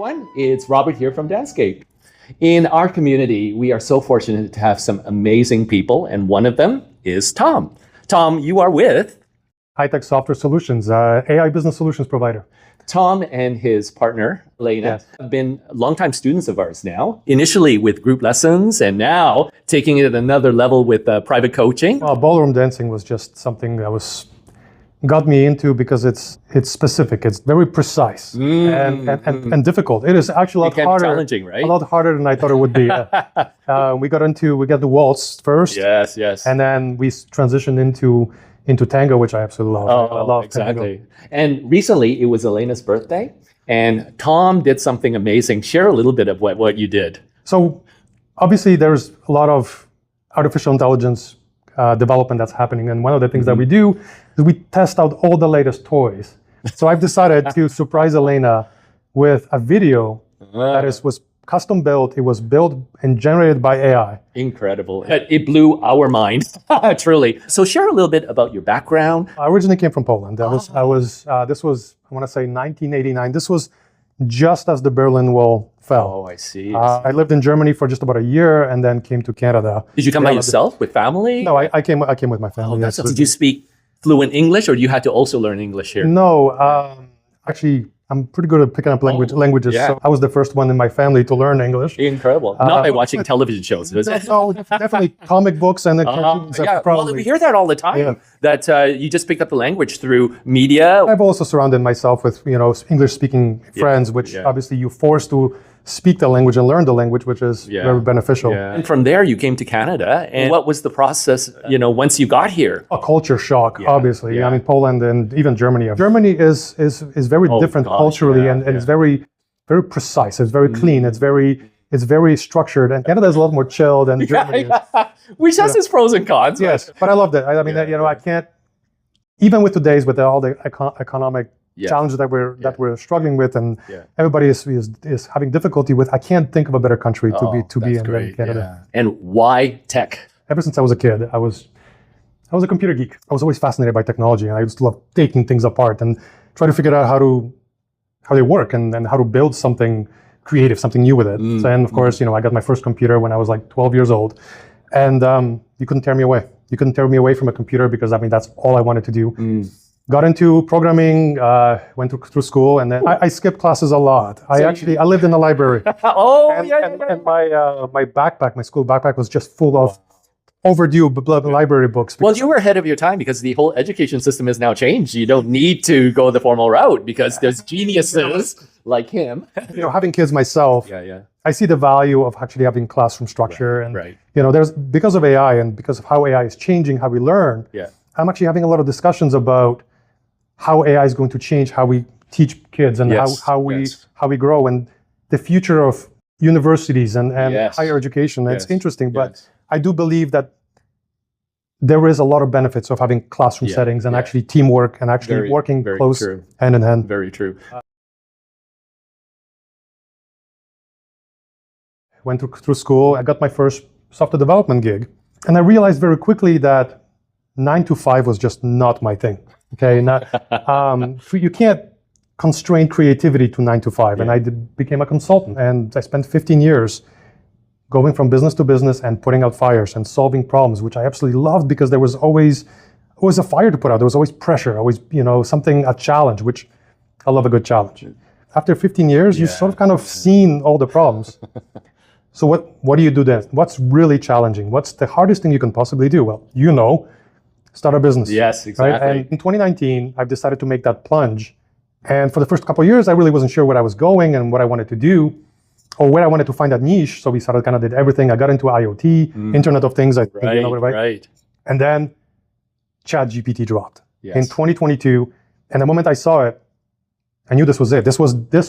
everyone. It's Robert here from danceScape. In our community, we are so fortunate to have some amazing people, and one of them is Tom. Tom, you are with Heitech Software Solutions, AI business solutions provider. Tom and his partner, Elena, Yes. have been longtime students of ours now, initially with group lessons and now taking it another level with private coaching. Ballroom dancing was just something that got me into because it's specific, it's very precise and difficult. It is actually a lot harder, challenging, right? a lot harder than I thought it would be. We got the waltz first, yes, and then we transitioned into Tango, which I absolutely love. I love exactly. Tango. And recently it was Elena's birthday, and Tom did something amazing. Share a little bit of what you did. So obviously there's a lot of artificial intelligence development that's happening, and one of the things that we do is we test out all the latest toys. So I've decided to surprise Elena with a video that was custom built. It was built and generated by AI. Incredible. It blew our mind, truly. So share a little bit about your background. I originally came from Poland. This was, I want to say 1989. This was just as the Berlin Wall fell. Oh, I see. I lived in Germany for just about a year and then came to Canada. Did you come by yourself with family? No, I came with my family. Oh, did you speak fluent English, or you had to also learn English here? No, actually, I'm pretty good at picking up languages. Yeah. So I was the first one in my family to learn English. Incredible. Not by watching television shows, is it? No, definitely comic books and the cartoons. Yeah, Probably. well, we hear that all the time, that you just picked up the language through media. I've also surrounded myself with, English-speaking friends, which obviously you're forced to speak the language and learn the language, which is very beneficial. Yeah. And from there, you came to Canada. And what was the process, once you got here? A culture shock, obviously. I mean, Poland and even Germany. Germany is very different culturally, and it's very, very precise. It's very clean. It's very structured. And Canada is a lot more chilled than Germany is. Which has its pros and cons. Yes, but I loved it. I mean, I can't, even with today's, with all the economic challenges that we're struggling with, and everybody is having difficulty with. I can't think of a better country to be in than Canada. And why tech? Ever since I was a kid, I was a computer geek. I was always fascinated by technology, and I used to love taking things apart and try to figure out how they work and how to build something creative, something new with it. So, and of course, I got my first computer when I was like 12 years old, and you couldn't tear me away. You couldn't tear me away from a computer because that's all I wanted to do. Got into programming, went through school, and then I skipped classes a lot. I lived in a library. And my backpack, my school backpack, was just full of overdue library books. Well, you were ahead of your time because the whole education system has now changed. You don't need to go the formal route because there's geniuses like him. Having kids myself, I see the value of actually having classroom structure, and there's, because of AI and because of how AI is changing how we learn. I'm actually having a lot of discussions about how AI is going to change how we teach kids and how we grow, and the future of universities and higher education. It's interesting, but I do believe that there is a lot of benefits of having classroom settings and actually teamwork and actually working close hand in hand. Very true. Went through school. I got my first software development gig, and I realized very quickly that 9 to 5 was just not my thing. Okay, you can't constrain creativity to 9 to 5. And I became a consultant, and I spent 15 years going from business to business and putting out fires and solving problems, which I absolutely loved because there was always a fire to put out. There was always pressure, always a challenge, which I love a good challenge. After 15 years, you've sort of kind of seen all the problems. So what do you do then? What's really challenging? What's the hardest thing you can possibly do? Well, start a business. Yes, exactly. Right? And in 2019, I've decided to make that plunge. And for the first couple of years, I really wasn't sure where I was going and what I wanted to do, or where I wanted to find that niche. So we did everything. I got into IoT, Internet of Things. Right. And then ChatGPT dropped in 2022. And the moment I saw it, I knew this was it. This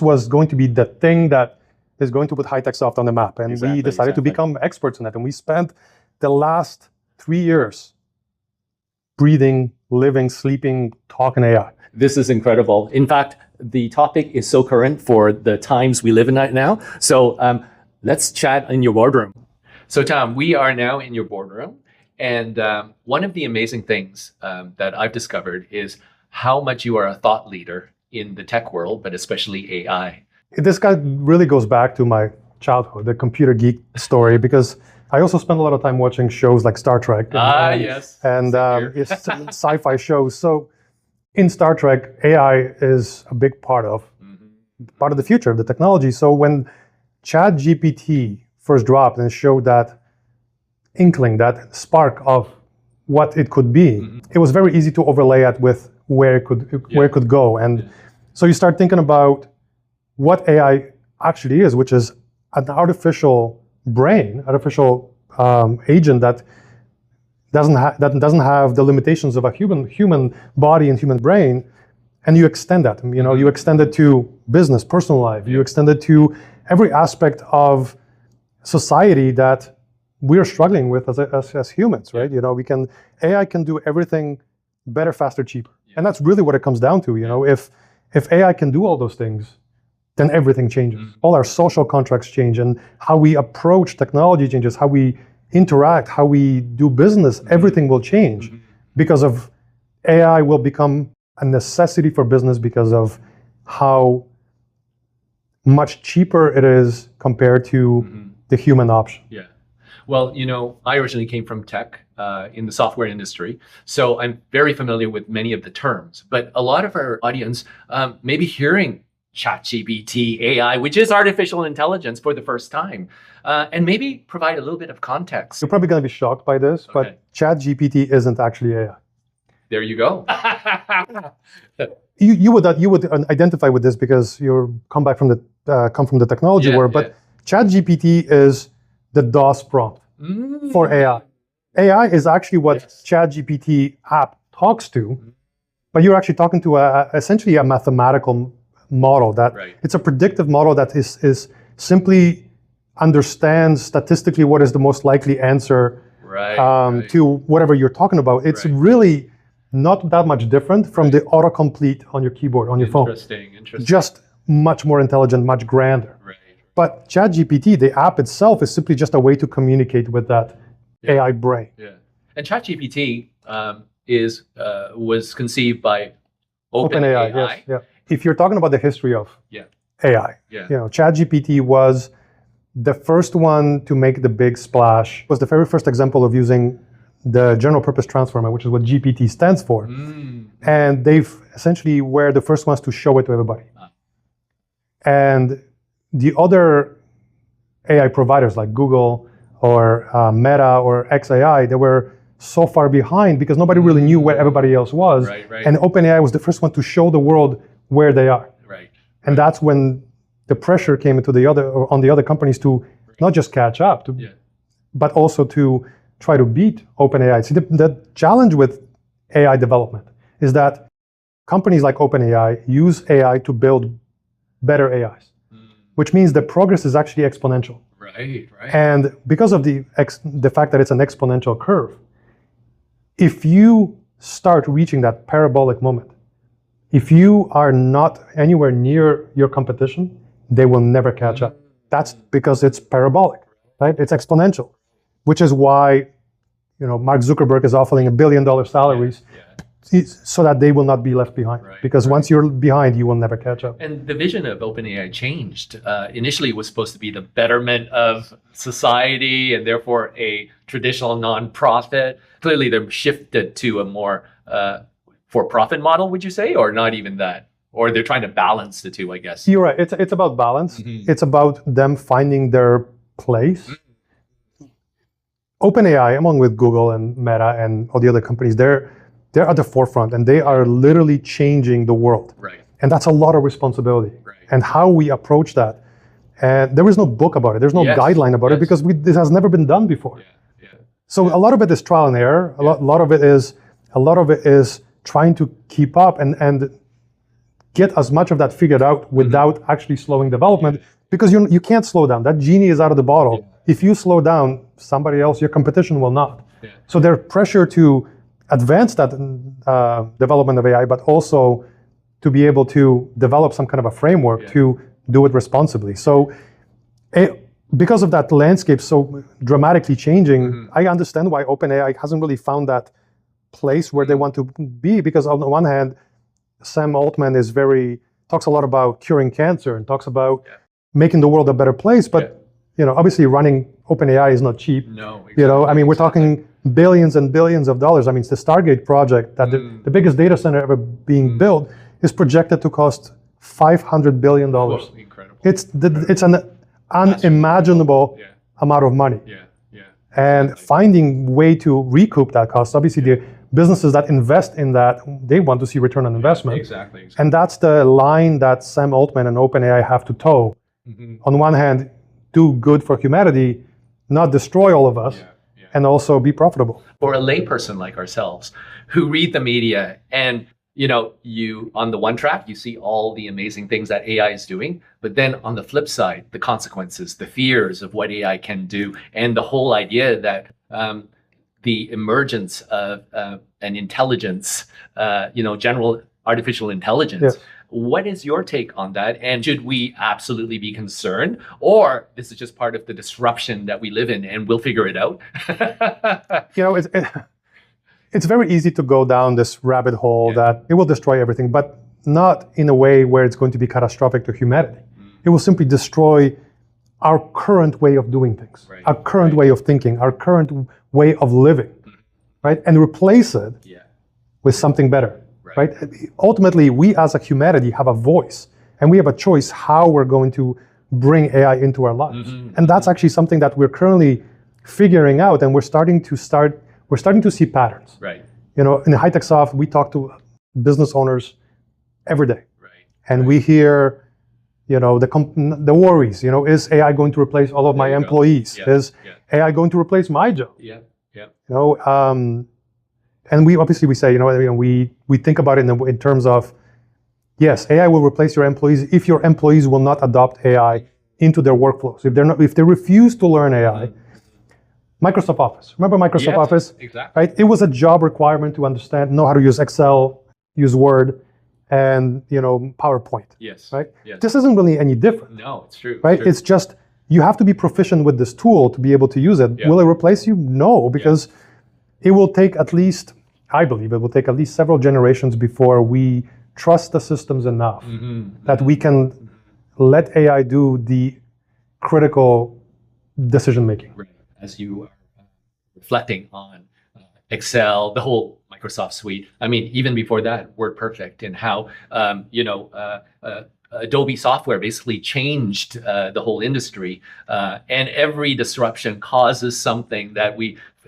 was going to be the thing that is going to put Heitech Soft on the map. And we decided to become experts in it. And we spent the last 3 years breathing, living, sleeping, talking AI. This is incredible. In fact, the topic is so current for the times we live in right now. So let's chat in your boardroom. So Tom, we are now in your boardroom. And one of the amazing things that I've discovered is how much you are a thought leader in the tech world, but especially AI. This guy really goes back to my childhood, the computer geek story, because I also spend a lot of time watching shows like Star Trek Yes. and Same here. it's sci-fi shows. So in Star Trek, AI is a big part of the future of the technology. So when ChatGPT first dropped and showed that inkling, that spark of what it could be, it was very easy to overlay it with where it could go. And so you start thinking about what AI actually is, which is an artificial brain, artificial agent that doesn't have the limitations of a human body and human brain, and you extend that. You extend it to business, personal life. You extend it to every aspect of society that we're struggling with as humans, right? AI can do everything better, faster, cheaper, and that's really what it comes down to. If AI can do all those things, then everything changes. All our social contracts change, and how we approach technology changes, how we interact, how we do business, everything will change because of AI will become a necessity for business because of how much cheaper it is compared to the human option. Yeah. Well, I originally came from tech in the software industry, so I'm very familiar with many of the terms. But a lot of our audience may be hearing ChatGPT, AI, which is artificial intelligence for the first time, and maybe provide a little bit of context. You're probably going to be shocked by this, but ChatGPT isn't actually AI. There you go. You would identify with this because you come from the technology world, but ChatGPT is the DOS prompt for AI. AI is actually what ChatGPT app talks to, but you're actually talking to essentially a mathematical model that it's a predictive model that is simply understands statistically what is the most likely answer to whatever you're talking about. It's really not that much different from the autocomplete on your keyboard, on your phone. Interesting. Just much more intelligent, much grander. But ChatGPT, the app itself, is simply just a way to communicate with that AI brain. Yeah. And ChatGPT was conceived by OpenAI. Yes. Yeah. If you're talking about the history of AI, ChatGPT was the first one to make the big splash. Was the very first example of using the general purpose transformer, which is what GPT stands for. And they've essentially were the first ones to show it to everybody. And the other AI providers like Google or Meta or XAI, they were so far behind because nobody really knew where everybody else was. And OpenAI was the first one to show the world where they are. And that's when the pressure came into on the other companies to not just catch up, but also to try to beat OpenAI. See, the challenge with AI development is that companies like OpenAI use AI to build better AIs, which means the progress is actually exponential. And because of the fact that it's an exponential curve, if you start reaching that parabolic moment, if you are not anywhere near your competition, they will never catch up. That's because it's parabolic, right? It's exponential, which is why Mark Zuckerberg is offering $1 billion salaries so that they will not be left behind. Because once you're behind, you will never catch up. And the vision of OpenAI changed. Initially, it was supposed to be the betterment of society and therefore a traditional nonprofit. Clearly, they've shifted to a more for-profit model, would you say, or not even that? Or they're trying to balance the two, I guess. You're right. It's about balance. It's about them finding their place. OpenAI, along with Google and Meta and all the other companies, they're at the forefront and they are literally changing the world. And that's a lot of responsibility. And how we approach that. And there is no book about it. There's no guideline about it because this has never been done before. So a lot of it is trial and error. A lot of it is trying to keep up and get as much of that figured out without actually slowing development, because you can't slow down. That genie is out of the bottle. If you slow down, somebody else, your competition will not. So there's pressure to advance that development of AI, but also to be able to develop some kind of a framework to do it responsibly. So because of that landscape so dramatically changing, I understand why OpenAI hasn't really found that place where they want to be, because on the one hand, Sam Altman is very talks a lot about curing cancer and talks about making the world a better place. But obviously running OpenAI is not cheap. No, exactly, I mean, we're talking billions and billions of dollars. I mean, it's the Stargate project that the biggest data center ever being built is projected to cost $500 billion. Whoa, incredible. It's an unimaginable amount of money. And finding way to recoup that cost. Obviously, the businesses that invest in that, they want to see return on investment. Exactly. And that's the line that Sam Altman and OpenAI have to toe. On one hand, do good for humanity, not destroy all of us, and also be profitable. For a layperson like ourselves who read the media and you on the one track, you see all the amazing things that AI is doing, but then on the flip side, the consequences, the fears of what AI can do, and the whole idea that the emergence of an intelligence, general artificial intelligence. Yes. What is your take on that? And should we absolutely be concerned, or this is just part of the disruption that we live in, and we'll figure it out? It's very easy to go down this rabbit hole that it will destroy everything, but not in a way where it's going to be catastrophic to humanity. It will simply destroy our current way of doing things, our current way of thinking, our current way of living, right? And replace it with something better, right? Ultimately, we as a humanity have a voice, and we have a choice how we're going to bring AI into our lives. And that's actually something that we're currently figuring out, and we're starting to see patterns. Right. In the Heitech Soft, we talk to business owners every day. And we hear, the worries, is AI going to replace all of my employees? Is AI going to replace my job? And we say, we think about it in terms of, yes, AI will replace your employees if your employees will not adopt AI into their workflows. If they refuse to learn AI, Microsoft Office. Remember Microsoft Office? Exactly. Right? It was a job requirement to know how to use Excel, use Word, and PowerPoint. Yes. Right? Yes. This isn't really any different. No, it's true. Right? It's just you have to be proficient with this tool to be able to use it. Will it replace you? No, because it will take I believe it will take at least several generations before we trust the systems enough that we can let AI do the critical decision making. Right. As you are reflecting on Excel, the whole Microsoft suite. I mean, even before that, WordPerfect, and how Adobe software basically changed the whole industry. And every disruption causes something that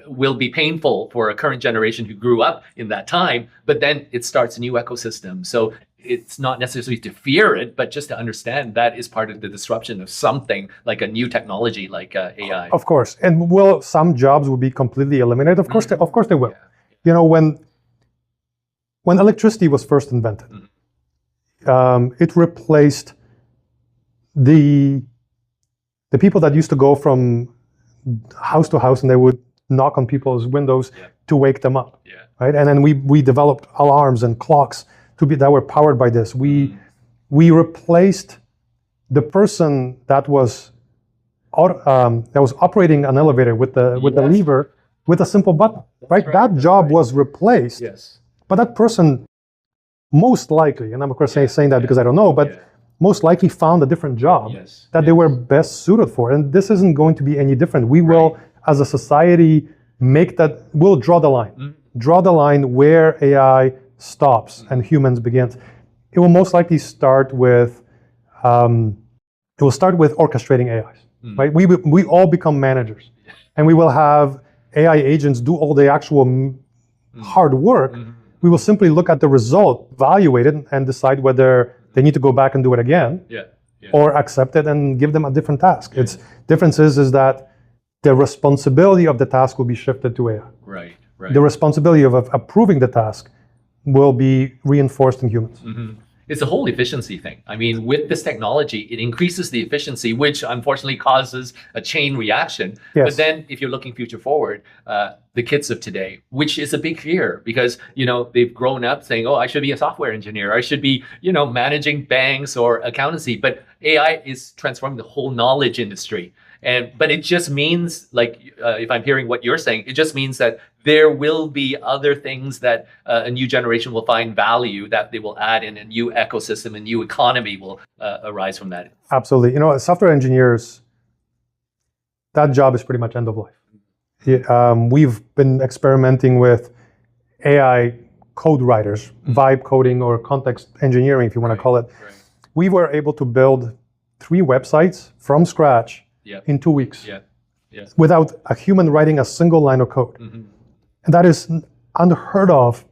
will be painful for a current generation who grew up in that time, but then it starts a new ecosystem. So it's not necessarily to fear it, but just to understand that is part of the disruption of something like a new technology like AI. Of course. And will some jobs will be completely eliminated? Of course they will. When electricity was first invented, it replaced the people that used to go from house to house and they would knock on people's windows to wake them up. Right? And then we developed alarms and clocks that were powered by this. We replaced the person that was operating an elevator with the lever with a simple button. Right? That job was replaced. Yes. But that person most likely, and I'm of course saying that because I don't know, but most likely found a different job that they were best suited for. And this isn't going to be any different. We will, as a society, we'll draw the line. Draw the line where AI stops and humans begins. It will most likely start with orchestrating AIs. Right? We all become managers, and we will have AI agents do all the actual hard work. We will simply look at the result, evaluate it, and decide whether they need to go back and do it again, or accept it and give them a different task. Its difference is that the responsibility of the task will be shifted to AI. Right. The responsibility of approving the task will be reinforced in humans. It's a whole efficiency thing. I mean, with this technology, it increases the efficiency, which unfortunately causes a chain reaction. But then if you're looking future forward, the kids of today, which is a big fear because, they've grown up saying, oh, I should be a software engineer. I should be, managing banks or accountancy. But AI is transforming the whole knowledge industry. But it just means, like, if I'm hearing what you're saying, it just means that there will be other things that a new generation will find value, that they will add in, a new ecosystem, a new economy will arise from that. Absolutely. You know, as software engineers, that job is pretty much end of life. We've been experimenting with AI code writers, vibe coding or context engineering, if you want to call it. Right. We were able to build 3 websites from scratch in 2 weeks without a human writing a single line of code. And that is unheard of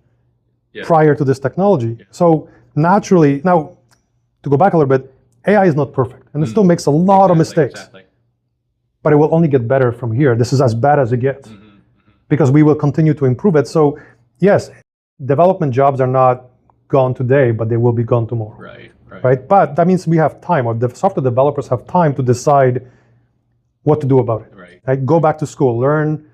prior to this technology. So naturally, now, to go back a little bit, AI is not perfect, and it still makes a lot of mistakes. But it will only get better from here. This is as bad as it gets, because we will continue to improve it. So yes, development jobs are not gone today, but they will be gone tomorrow. Right? But that means we have time, or the software developers have time to decide what to do about it. Right? Go back to school, learn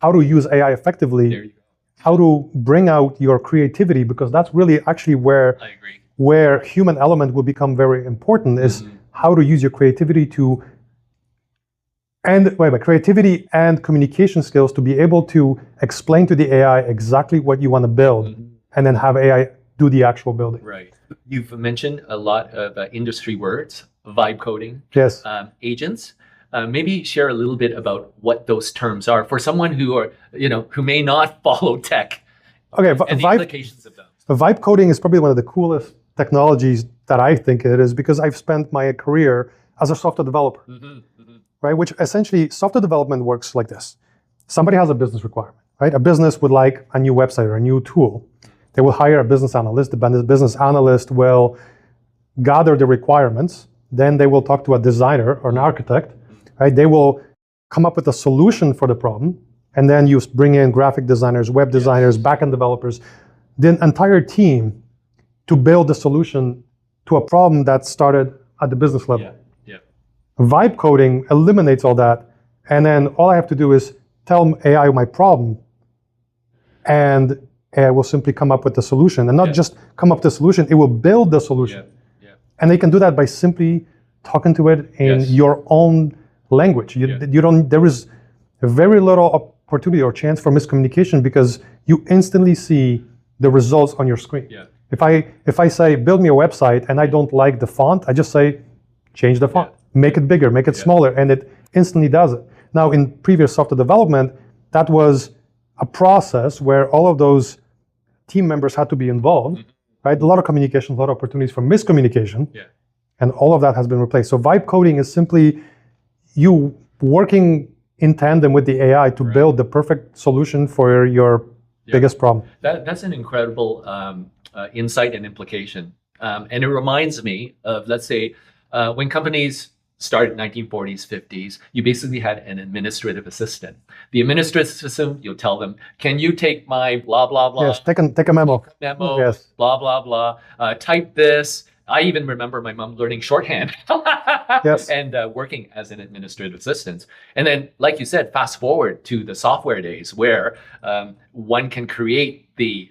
how to use AI effectively, how to bring out your creativity, because that's really actually where human element will become very important, is how to use your creativity to, and creativity and communication skills to be able to explain to the AI exactly what you want to build, and then have AI do the actual building. Right. You've mentioned a lot of industry words, vibe coding, agents. Maybe share a little bit about what those terms are for someone who may not follow tech. Okay, and the implications of those. Vibe coding is probably one of the coolest technologies that I think it is, because I've spent my career as a software developer. Right? Which essentially, software development works like this. Somebody has a business requirement, right? A business would like a new website or a new tool. They will hire a business analyst. The business analyst will gather the requirements. Then they will talk to a designer or an architect, right? They will come up with a solution for the problem. And then you bring in graphic designers, web designers, backend developers, the entire team to build the solution to a problem that started at the business level. Vibe coding eliminates all that, and then all I have to do is tell AI my problem, and AI will simply come up with the solution. And not just come up with the solution, it will build the solution. And they can do that by simply talking to it in your own language. There is very little opportunity or chance for miscommunication, because you instantly see the results on your screen. If I say, build me a website, and I don't like the font, I just say, change the font. Make it bigger, make it smaller, and it instantly does it. Now, in previous software development, that was a process where all of those team members had to be involved, right? A lot of communication, a lot of opportunities for miscommunication, and all of that has been replaced. So vibe coding is simply you working in tandem with the AI to build the perfect solution for your biggest problem. That's an incredible insight and implication. And it reminds me of, let's say, when companies started 1940s, 50s, you basically had an administrative assistant. The administrative assistant, you'll tell them, can you take my blah, blah, blah. Yes, take a memo. Blah, blah, blah. Type this. I even remember my mom learning shorthand and working as an administrative assistant. And then, like you said, fast forward to the software days where one can create the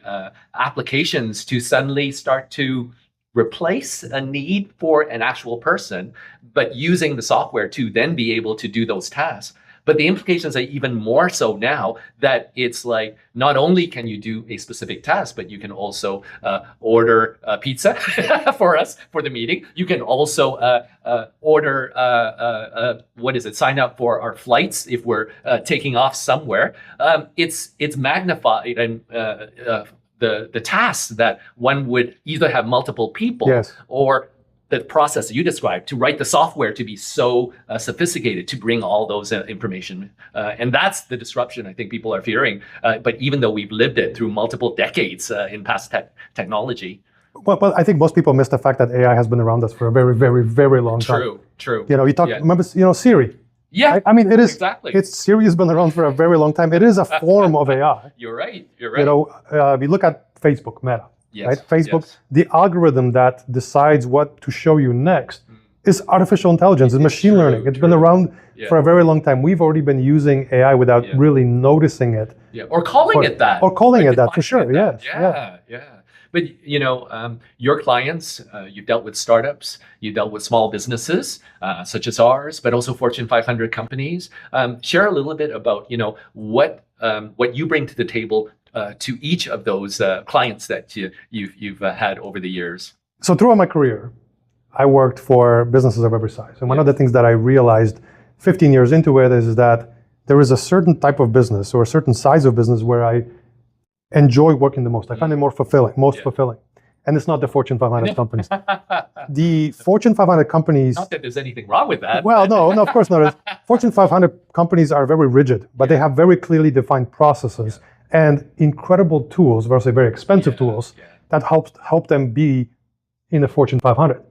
applications to suddenly start to replace a need for an actual person, but using the software to then be able to do those tasks. But the implications are even more so now, that it's like, not only can you do a specific task, but you can also order pizza for us for the meeting. You can also order, sign up for our flights if we're taking off somewhere. It's magnified, and the tasks that one would either have multiple people or the process that you described to write the software to be so sophisticated to bring all those information. And that's the disruption I think people are fearing. But even though we've lived it through multiple decades in past technology. Well, I think most people miss the fact that AI has been around us for a very, very, very long time. True. You talk, remember, Siri? Yeah, I mean, it is exactly. Siri has been around for a very long time. It is a form of AI. You're right. We look at Facebook, Meta, right? Facebook, the algorithm that decides what to show you next is artificial intelligence, it's machine learning. It's been around for a very long time. We've already been using AI without really noticing it. Or calling it that. Or calling it that, for sure, yes. But your clients, you've dealt with startups, you've dealt with small businesses such as ours, but also Fortune 500 companies. Share a little bit about what you bring to the table to each of those clients that you've had over the years. So throughout my career, I worked for businesses of every size. And one of the things that I realized 15 years into it is that there is a certain type of business or a certain size of business where I enjoy working the most. I find it more fulfilling, fulfilling. And it's not the Fortune 500 companies. The Fortune 500 companies... Not that there's anything wrong with that. Well, no, of course not. Fortune 500 companies are very rigid, but they have very clearly defined processes and incredible tools versus very expensive tools that help them be in the Fortune 500.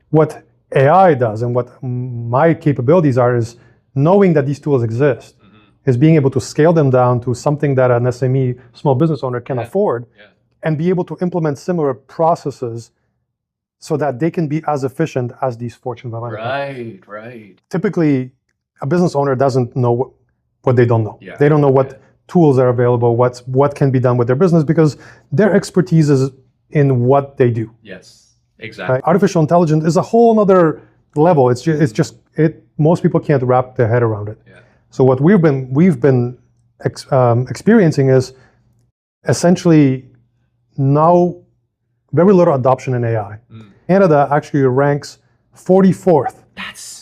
What AI does and what my capabilities are is knowing that these tools exist, is being able to scale them down to something that an SME, small business owner can afford, and be able to implement similar processes so that they can be as efficient as these Fortune 500. Right. Typically, a business owner doesn't know what they don't know. They don't know what tools are available, what can be done with their business, because their expertise is in what they do. Yes. Exactly. Artificial intelligence is a whole other level. Most people can't wrap their head around it. So what we've been experiencing is essentially now very little adoption in AI. Canada actually ranks 44th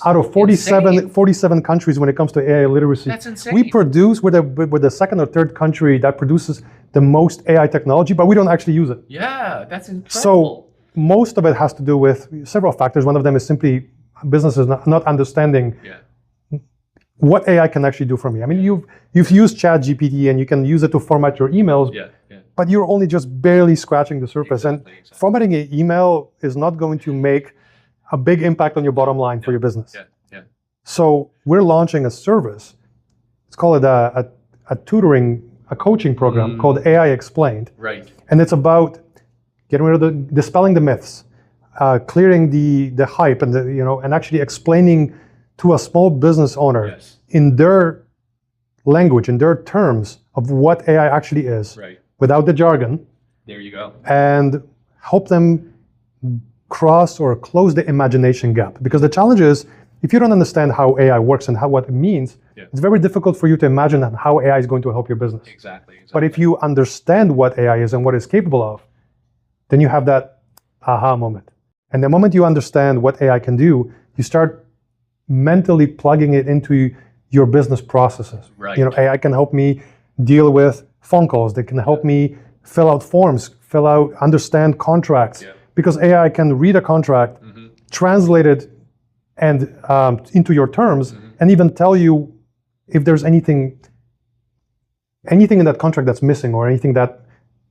out of 47 countries when it comes to AI literacy. That's insane. We're the second or third country that produces the most AI technology, but we don't actually use it. Yeah, that's incredible. So most of it has to do with several factors. One of them is simply businesses not understanding what AI can actually do for me. I mean, you've used ChatGPT and you can use it to format your emails, but you're only just barely scratching the surface. Exactly. Formatting an email is not going to make a big impact on your bottom line for your business. So we're launching a service. It's called a coaching program called AI Explained. Right. And it's about getting rid of dispelling the myths, clearing the hype, and and actually explaining to a small business owner in their language, in their terms of what AI actually is, without the jargon. There you go. And help them cross or close the imagination gap. Because the challenge is, if you don't understand how AI works and what it means, it's very difficult for you to imagine how AI is going to help your business. Exactly. But if you understand what AI is and what it's capable of, then you have that aha moment. And the moment you understand what AI can do, you start mentally plugging it into your business processes. Right. AI can help me deal with phone calls. They can help me fill out forms, understand contracts. Because AI can read a contract, translate it and into your terms, and even tell you if there's anything in that contract that's missing or anything that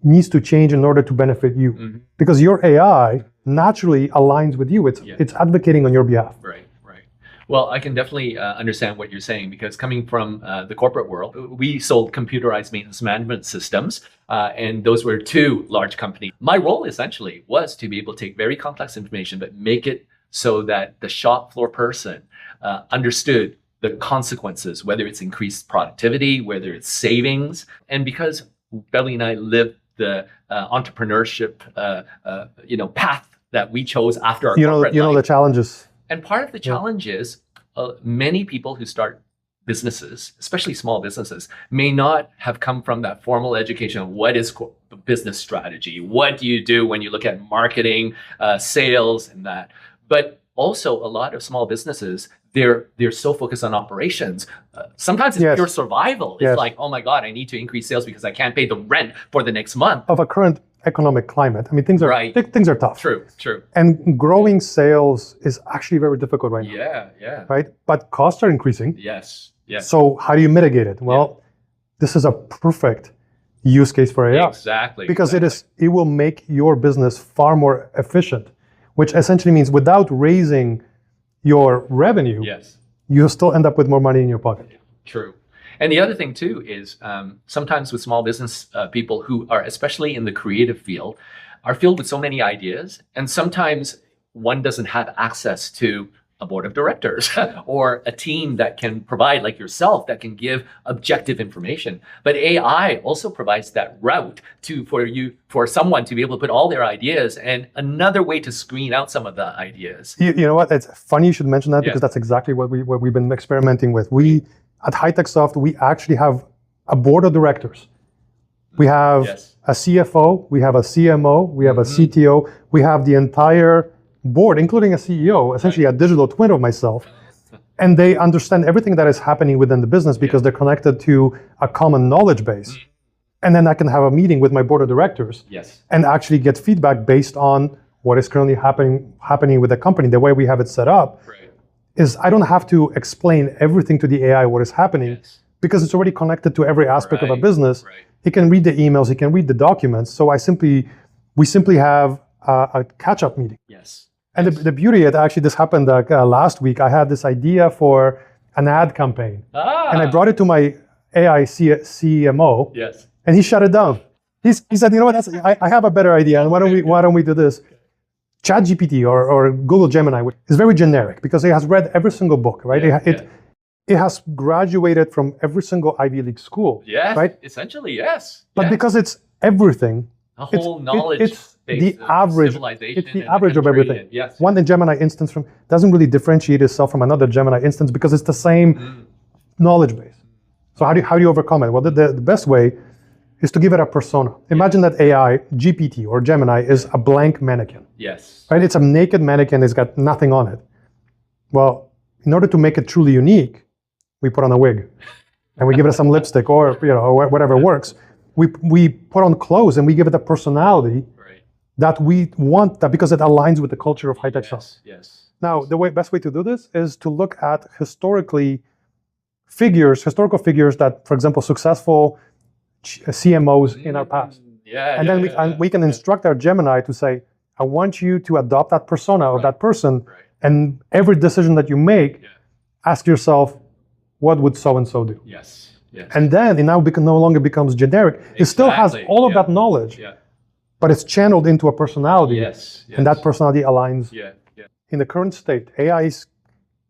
needs to change in order to benefit you. Because your AI naturally aligns with you. It's advocating on your behalf. Right. Well, I can definitely understand what you're saying, because coming from the corporate world, we sold computerized maintenance management systems, and those were two large companies. My role essentially was to be able to take very complex information, but make it so that the shop floor person understood the consequences, whether it's increased productivity, whether it's savings. And because Beverly and I lived the entrepreneurship path that we chose after our corporate life. The challenges. And part of the challenge is many people who start businesses, especially small businesses, may not have come from that formal education of what is business strategy, what do you do when you look at marketing, sales, and that. But also a lot of small businesses, they're so focused on operations. Sometimes it's pure survival. It's like, oh my God, I need to increase sales because I can't pay the rent for the next month. Of a current economic climate. I mean, things are tough. True. And growing sales is actually very difficult right now. Yeah. Right? But costs are increasing. Yes. So how do you mitigate it? Well, this is a perfect use case for AI. Exactly. Because it will make your business far more efficient, which essentially means without raising your revenue, you'll still end up with more money in your pocket. True. And the other thing too is sometimes with small business people who are, especially in the creative field, are filled with so many ideas. And sometimes one doesn't have access to a board of directors or a team that can provide, like yourself, that can give objective information. But AI also provides that route for someone to be able to put all their ideas and another way to screen out some of the ideas. You know what? It's funny you should mention that because that's exactly what we've been experimenting with. We at Heitech Soft, we actually have a board of directors. We have a CFO, we have a CMO, we have a CTO, we have the entire board, including a CEO, essentially a digital twin of myself. And they understand everything that is happening within the business because they're connected to a common knowledge base. And then I can have a meeting with my board of directors and actually get feedback based on what is currently happening with the company. The way we have it set up is I don't have to explain everything to the AI what is happening because it's already connected to every aspect of a business. It can read the emails, it can read the documents. So we simply have a catch-up meeting. And the beauty of it, actually, this happened last week. I had this idea for an ad campaign. And I brought it to my AI CMO. And he shut it down. He said, you know what, I have a better idea. And why don't we do this? ChatGPT or Google Gemini is very generic because it has read every single book, right? It has graduated from every single Ivy League school, right? Essentially, yes. But because it's everything, a whole knowledge it's the average. It's the average of everything. One Gemini instance doesn't really differentiate itself from another Gemini instance because it's the same knowledge base. So how do you overcome it? Well, the best way is to give it a persona. Imagine that AI, GPT or Gemini, is a blank mannequin. Right? It's a naked mannequin. It's got nothing on it. Well, in order to make it truly unique, we put on a wig, and we give it some lipstick or whatever works. We put on clothes and we give it a personality that we want, that because it aligns with the culture of Heitech Soft. Now, the best way to do this is to look at historical figures that, for example, successful CMOs in our past. And then we can instruct our Gemini to say, I want you to adopt that persona of that person, and every decision that you make, ask yourself, what would so-and-so do? And then it now no longer becomes generic. It still has all of that knowledge, but it's channeled into a personality, and that personality aligns. In the current state, AIs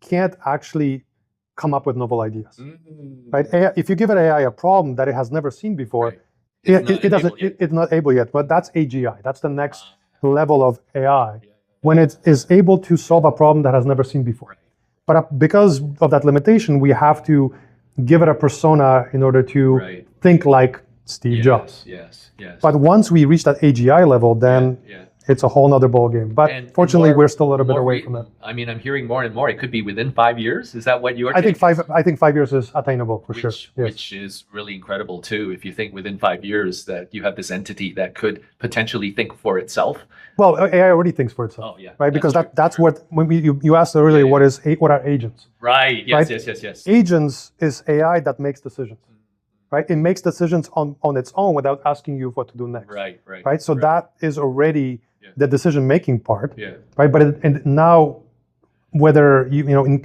can't actually come up with novel ideas, right? AI, if you give it AI a problem that it has never seen before, it's not able yet, but that's AGI. That's the next level of AI, when it is able to solve a problem that has never seen before. But because of that limitation, we have to give it a persona in order to think like Steve Jobs. But once we reach that AGI level, then it's a whole nother ballgame. But fortunately, we're still a little bit away from that. I mean, I'm hearing more and more. It could be within 5 years. Is that what you're I think 5 years is attainable for sure. Which is really incredible too. If you think within 5 years that you have this entity that could potentially think for itself. Well, AI already thinks for itself. Right? Because that's what when you asked earlier, what are agents? Right. Yes. Agents is AI that makes decisions. Right? It makes decisions on its own without asking you what to do next. Right? So that is already the decision-making part. Right? But and now, whether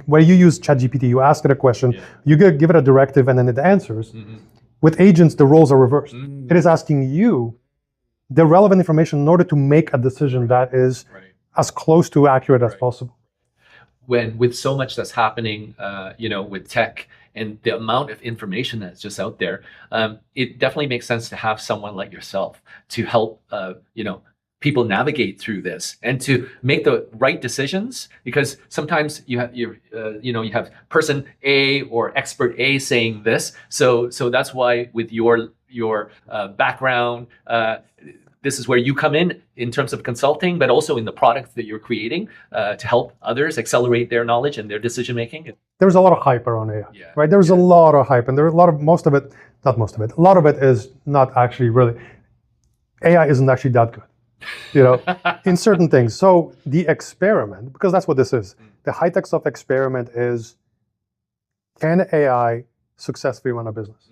where you use ChatGPT, you ask it a question, you give it a directive, and then it answers. With agents, the roles are reversed. It is asking you the relevant information in order to make a decision that is as close to accurate as possible. When with so much that's happening, with tech and the amount of information that's just out there, it definitely makes sense to have someone like yourself to help, people navigate through this and to make the right decisions. Because sometimes you have person A or expert A saying this. So that's why with your background, this is where you come in terms of consulting, but also in the products that you're creating to help others accelerate their knowledge and their decision making. There's a lot of hype around AI, right? There's a lot of hype, and there's a lot of a lot of it is not actually really. AI isn't actually that good, in certain things. So the experiment, because that's what this is, the Heitech Soft experiment is, can AI successfully run a business?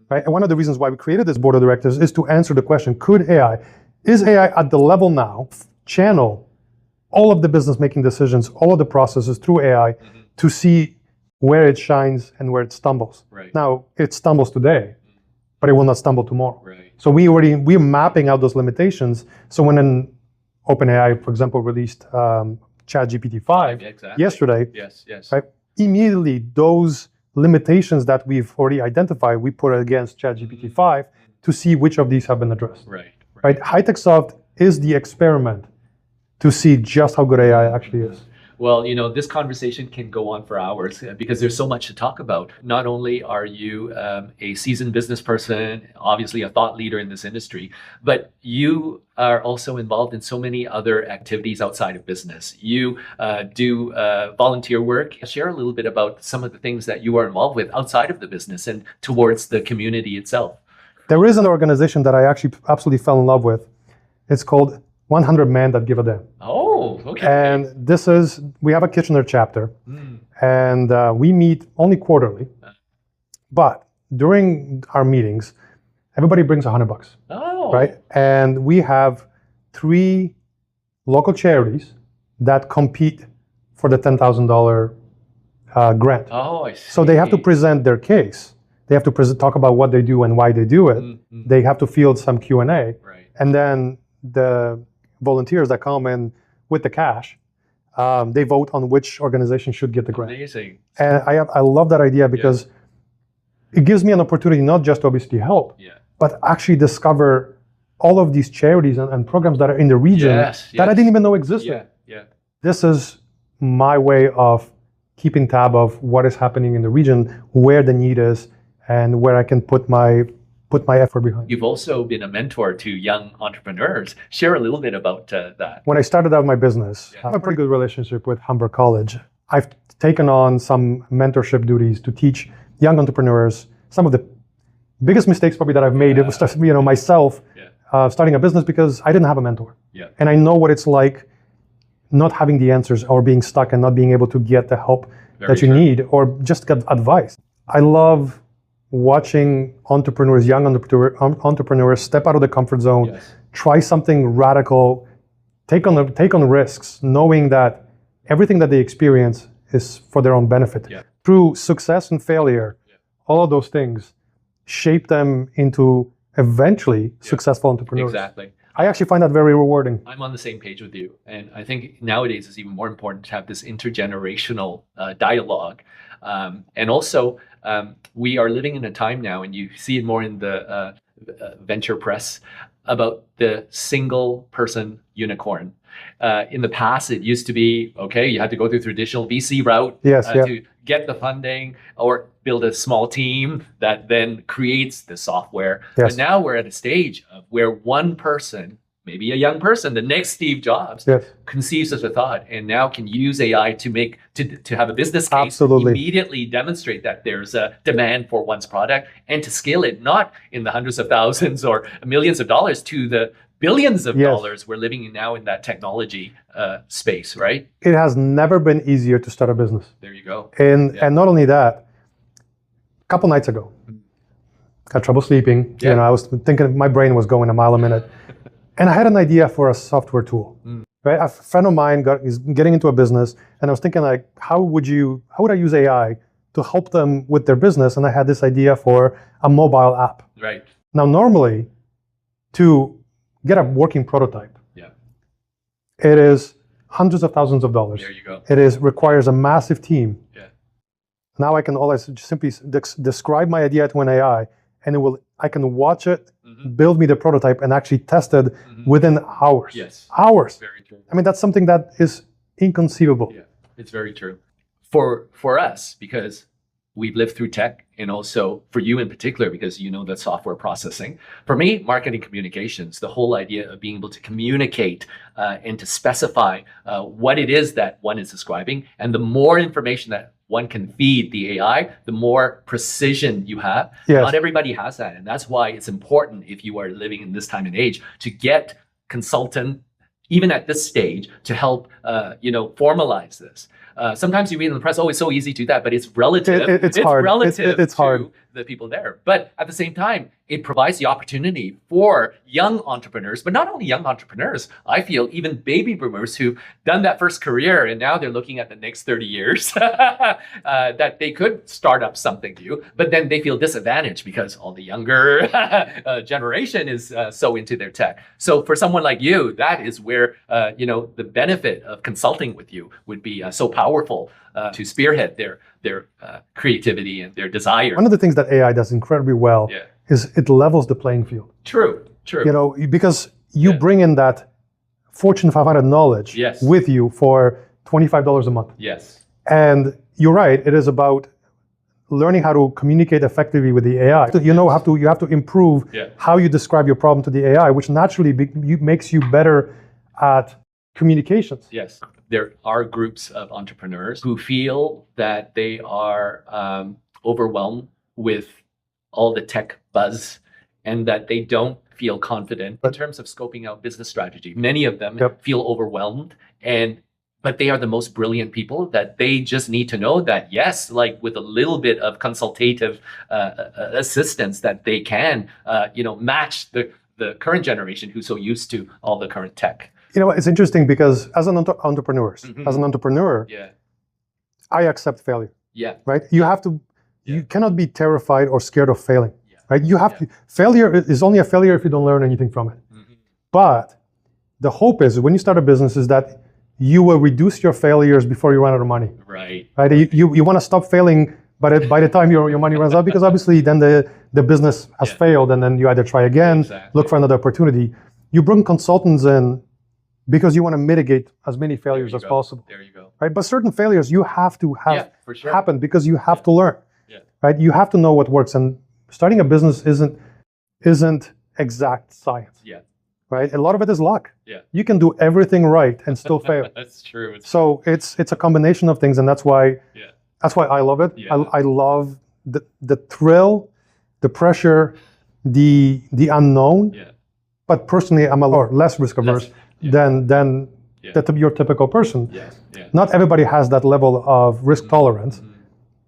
Right? And one of the reasons why we created this board of directors is to answer the question, is AI at the level now, channel all of the business making decisions, all of the processes through AI to see where it shines and where it stumbles. Now, it stumbles today, but it will not stumble tomorrow. So we're mapping out those limitations. So when an OpenAI, for example, released ChatGPT 5 Exactly. yesterday, Yes, yes. right? Immediately, those limitations that we've already identified, we put it against ChatGPT 5 to see which of these have been addressed. Right. Right? Heitech Soft is the experiment to see just how good AI actually is. Well, this conversation can go on for hours because there's so much to talk about. Not only are you a seasoned business person, obviously a thought leader in this industry, but you are also involved in so many other activities outside of business. You do volunteer work. Share a little bit about some of the things that you are involved with outside of the business and towards the community itself. There is an organization that I actually absolutely fell in love with. It's called 100 Men That Give a Damn. Oh, okay. And we have a Kitchener chapter, and we meet only quarterly. But during our meetings, everybody brings $100. Oh. Right? And we have 3 local charities that compete for the $10,000 grant. Oh, I see. So they have to present their case. They have to talk about what they do and why they do it. They have to field some Q&A. Right. And then the volunteers that come in with the cash, they vote on which organization should get the grant. Amazing. And I love that idea because it gives me an opportunity not just to obviously help, but actually discover all of these charities and programs that are in the region that I didn't even know existed. This is my way of keeping tab of what is happening in the region, where the need is, and where I can put my effort behind. You've also been a mentor to young entrepreneurs. Share a little bit about that. When I started out my business, I have a pretty good relationship with Humber College. I've taken on some mentorship duties to teach young entrepreneurs some of the biggest mistakes probably that I've made. It was just, myself starting a business because I didn't have a mentor. And I know what it's like not having the answers or being stuck and not being able to get the help that you need or just get advice. I love watching young entrepreneurs step out of the comfort zone, try something radical, take on risks, knowing that everything that they experience is for their own benefit. Through success and failure, all of those things shape them into eventually successful entrepreneurs. Exactly. I actually find that very rewarding. I'm on the same page with you. And I think nowadays it's even more important to have this intergenerational dialogue. And also, we are living in a time now, and you see it more in the venture press, about the single person unicorn. In the past, it used to be, okay, you had to go through traditional VC route to get the funding or build a small team that then creates the software. But now we're at a stage of where one person, maybe a young person, the next Steve Jobs, conceives of a thought and now can use AI to have a business case, immediately demonstrate that there's a demand for one's product and to scale it not in the hundreds of thousands or millions of dollars to the billions of dollars we're living in now in that technology space, right? It has never been easier to start a business. There you go. And not only that, a couple nights ago, had trouble sleeping. I was thinking my brain was going a mile a minute. And I had an idea for a software tool. Right? A friend of mine is getting into a business, and I was thinking like, how would I use AI to help them with their business? And I had this idea for a mobile app. Right. Now, normally, to get a working prototype, it is hundreds of thousands of dollars. There you go. It requires a massive team. Now I can always simply describe my idea to an AI, and I can watch it, build me the prototype, and actually test it within hours. Hours. Very true. I mean, that's something that is inconceivable. Yeah, it's very true. For us, because we've lived through tech, and also for you in particular, because you know that software processing. For me, marketing communications, the whole idea of being able to communicate and to specify what it is that one is describing, and the more information that one can feed the AI, the more precision you have. Not everybody has that. And that's why it's important, if you are living in this time and age, to get consultant, even at this stage, to help formalize this. Sometimes you read in the press, oh, it's so easy to do that, but it's relative. It's hard. Relative it's to hard. the people there. But at the same time, it provides the opportunity for young entrepreneurs, but not only young entrepreneurs, I feel even baby boomers who've done that first career and now they're looking at the next 30 years that they could start up something new, but then they feel disadvantaged because all the younger generation is so into their tech. So for someone like you, that is where the benefit of consulting with you would be so powerful to spearhead their creativity and their desire. One of the things that AI does incredibly well is it levels the playing field. True. Because you bring in that Fortune 500 knowledge with you for $25 a month. Yes. And you're right, it is about learning how to communicate effectively with the AI. You have to improve how you describe your problem to the AI, which naturally makes you better at communications. Yes. There are groups of entrepreneurs who feel that they are overwhelmed with all the tech buzz and that they don't feel confident in terms of scoping out business strategy. Many of them feel overwhelmed, but they are the most brilliant people that they just need to know that, yes, like with a little bit of consultative assistance that they can, match the current generation who's so used to all the current tech. It's interesting because as an entrepreneur, I accept failure. Yeah. Right? You cannot be terrified or scared of failing. Right? Failure is only a failure if you don't learn anything from it. But the hope is when you start a business is that you will reduce your failures before you run out of money. Right. You want to stop failing by the time your money runs out, because obviously then the business has failed, and then you either try again, look for another opportunity. You bring consultants in because you want to mitigate as many failures as possible. There you go. Right? But certain failures you have to have happen because you have to learn. Yeah. Right? You have to know what works, and starting a business isn't exact science. Yeah. Right? A lot of it is luck. Yeah. You can do everything right and still fail. That's true. It's a combination of things, and that's why I love it. Yeah. I love the thrill, the pressure, the unknown. Yeah. But personally, I'm a lot less risk averse than your typical person. Yeah. Yeah. Not everybody has that level of risk tolerance,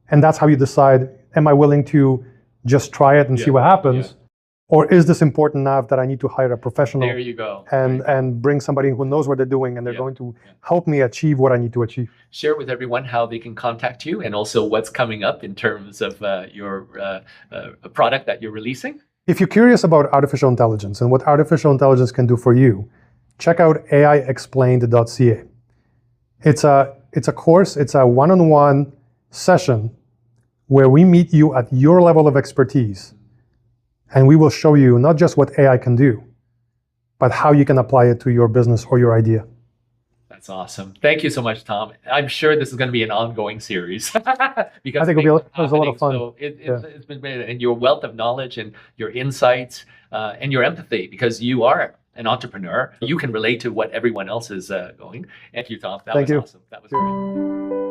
and that's how you decide: am I willing to just try it and see what happens? Or is this important enough that I need to hire a professional? There you go. And bring somebody who knows what they're doing, and they're going to help me achieve what I need to achieve. Share with everyone how they can contact you, and also what's coming up in terms of your product that you're releasing. If you're curious about artificial intelligence and what artificial intelligence can do for you, check out AIexplained.ca. It's a course. It's a one-on-one session where we meet you at your level of expertise. And we will show you not just what AI can do, but how you can apply it to your business or your idea. That's awesome. Thank you so much, Tom. I'm sure this is going to be an ongoing series because I think it was a lot of fun. So it's been great. And your wealth of knowledge and your insights and your empathy, because you are an entrepreneur, you can relate to what everyone else is going. Thank you, Tom. That was awesome. That was great.